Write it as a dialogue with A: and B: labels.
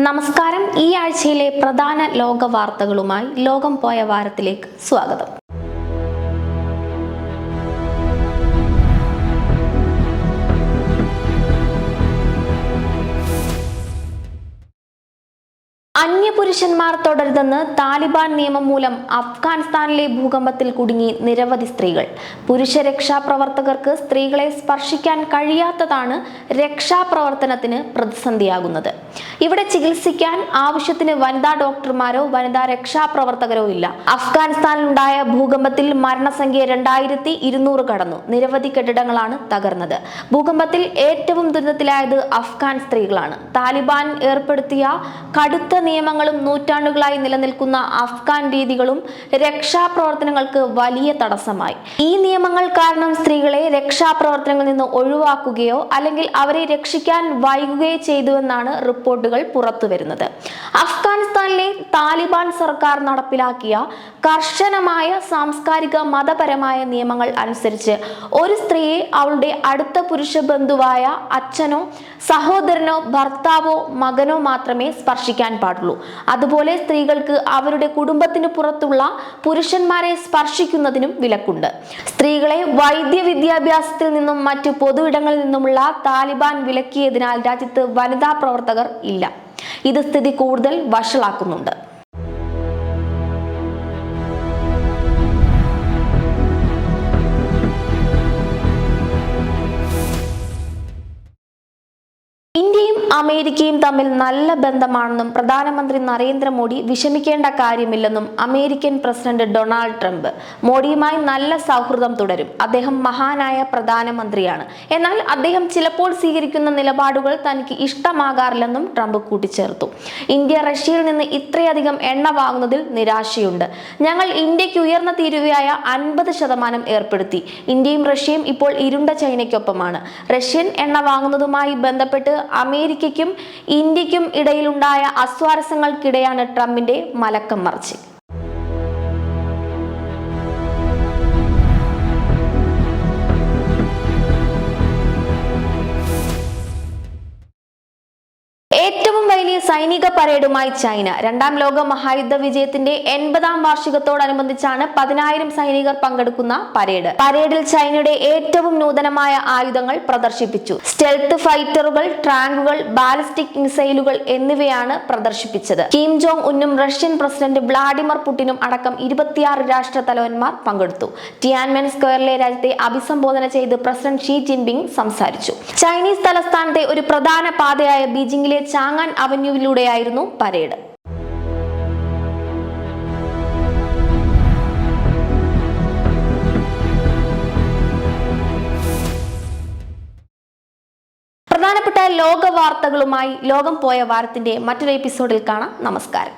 A: നമസ്കാരം. ഈ ആഴ്ചയിലെ പ്രധാന ലോക വാർത്തകളുമായി ലോകം പോയ വാരത്തിലേക്ക് സ്വാഗതം. അന്യപുരുഷന്മാർ തുടരുതെന്ന് താലിബാൻ നിയമം മൂലം അഫ്ഗാനിസ്ഥാനിലെ ഭൂകമ്പത്തിൽ കുടുങ്ങി നിരവധി സ്ത്രീകൾ. പുരുഷ രക്ഷാപ്രവർത്തകർക്ക് സ്ത്രീകളെ സ്പർശിക്കാൻ കഴിയാത്തതാണ് രക്ഷാപ്രവർത്തനത്തിന് പ്രതിസന്ധിയാകുന്നത്. ഇവിടെ ചികിത്സിക്കാൻ ആവശ്യത്തിന് വനിതാ ഡോക്ടർമാരോ വനിതാ രക്ഷാപ്രവർത്തകരോ ഇല്ല. അഫ്ഗാനിസ്ഥാനിലുണ്ടായ ഭൂകമ്പത്തിൽ മരണസംഖ്യ 2200 കടന്നു. നിരവധി കെട്ടിടങ്ങളാണ് തകർന്നത്. ഭൂകമ്പത്തിൽ ഏറ്റവും ദുരിതത്തിലായത് അഫ്ഗാൻ സ്ത്രീകളാണ്. താലിബാൻ ഏർപ്പെടുത്തിയ കടുത്ത നിയമങ്ങളും നൂറ്റാണ്ടുകളായി നിലനിൽക്കുന്ന അഫ്ഗാൻ രീതികളും രക്ഷാപ്രവർത്തനങ്ങൾക്ക് വലിയ തടസ്സമായി. ഈ നിയമങ്ങൾ കാരണം സ്ത്രീകളെ രക്ഷാപ്രവർത്തനങ്ങളിൽ നിന്ന് ഒഴിവാക്കുകയോ അല്ലെങ്കിൽ അവരെ രക്ഷിക്കാൻ വൈകുകയോ ചെയ്തുവെന്നാണ് റിപ്പോർട്ടുകൾ പുറത്തുവരുന്നത്. അഫ്ഗാനിസ്ഥാനിലെ താലിബാൻ സർക്കാർ നടപ്പിലാക്കിയ കർശനമായ സാംസ്കാരിക മതപരമായ നിയമങ്ങൾ അനുസരിച്ച് ഒരു സ്ത്രീയെ അവളുടെ അടുത്ത പുരുഷ ബന്ധുവായ അച്ഛനോ സഹോദരനോ ഭർത്താവോ മകനോ മാത്രമേ സ്പർശിക്കാൻ പാടുള്ളൂ. അതുപോലെ സ്ത്രീകൾക്ക് അവരുടെ കുടുംബത്തിന് പുറത്തുള്ള പുരുഷന്മാരെ സ്പർശിക്കുന്നതിനും വിലക്കുണ്ട്. സ്ത്രീകളെ വൈദ്യ വിദ്യാഭ്യാസത്തിൽ നിന്നും മറ്റു പൊതു ഇടങ്ങളിൽ നിന്നുമുള്ള താലിബാൻ വിലക്കിയതിനാൽ രാജ്യത്ത് വനിതാ പ്രവർത്തകർ ഇല്ല. ഇത് സ്ഥിതി കൂടുതൽ വഷളാക്കുന്നുണ്ട്. ഇന്ത്യയും അമേരിക്കയും തമ്മിൽ നല്ല ബന്ധമാണെന്നും പ്രധാനമന്ത്രി നരേന്ദ്രമോദി വിഷമിക്കേണ്ട കാര്യമില്ലെന്നും അമേരിക്കൻ പ്രസിഡന്റ് ഡൊണാൾഡ് ട്രംപ്. മോഡിയുമായി നല്ല സൗഹൃദം തുടരും. അദ്ദേഹം മഹാനായ പ്രധാനമന്ത്രിയാണ്. എന്നാൽ അദ്ദേഹം ചിലപ്പോൾ സ്വീകരിക്കുന്ന നിലപാടുകൾ തനിക്ക് ഇഷ്ടമാകാറില്ലെന്നും ട്രംപ് കൂട്ടിച്ചേർത്തു. ഇന്ത്യ റഷ്യയിൽ നിന്ന് ഇത്രയധികം എണ്ണ വാങ്ങുന്നതിൽ നിരാശയുണ്ട്. ഞങ്ങൾ ഇന്ത്യക്ക് ഉയർന്ന തീരുവയായ 50% ഏർപ്പെടുത്തി. ഇന്ത്യയും റഷ്യയും ഇപ്പോൾ ഇരുണ്ട ചൈനയ്ക്കൊപ്പമാണ്. റഷ്യൻ എണ്ണ വാങ്ങുന്നതുമായി ബന്ധപ്പെട്ട് അമേരിക്കയ്ക്കും ഇന്ത്യക്കും ഇടയിലുണ്ടായ അസ്വാരസ്യങ്ങൾക്കിടെയാണ് ട്രംപിന്റെ മലക്കം മറിച്ചിൽ. ഏറ്റവും വലിയ സൈനിക പരേഡുമായി ചൈന. രണ്ടാം ലോക മഹായുദ്ധ വിജയത്തിന്റെ 80ാം വാർഷികത്തോടനുബന്ധിച്ചാണ് 10,000 സൈനികർ പങ്കെടുക്കുന്ന പരേഡിൽ ചൈനയുടെ ഏറ്റവും നൂതനമായ ആയുധങ്ങൾ പ്രദർശിപ്പിച്ചു. സ്റ്റെൽത്ത് ഫൈറ്ററുകൾ, ടാങ്കുകൾ, ബാലിസ്റ്റിക് മിസൈലുകൾ എന്നിവയാണ് പ്രദർശിപ്പിച്ചത്. കിം ജോങ് ഉന്നും റഷ്യൻ പ്രസിഡന്റ് വ്ളാഡിമിർ പുടിനും അടക്കം 26 രാഷ്ട്ര തലവന്മാർ പങ്കെടുത്തു. ടിയാൻമെൻ സ്ക്വയറിലെ രാജ്യത്തെ അഭിസംബോധന ചെയ്ത് പ്രസിഡന്റ് ഷീ ജിൻപിങ് സംസാരിച്ചു. ചൈനീസ് തലസ്ഥാനത്തെ ഒരു പ്രധാന പാതയായ ബീജിംഗിലെ ചാങ്ങാൻ അവന്യൂവിലൂടെയായിരുന്നു പരേഡ്. പ്രധാനപ്പെട്ട ലോക വാർത്തകളുമായി ലോകം പോയ വാരത്തിന്റെ മറ്റൊരു എപ്പിസോഡിൽ കാണാം. നമസ്കാരം.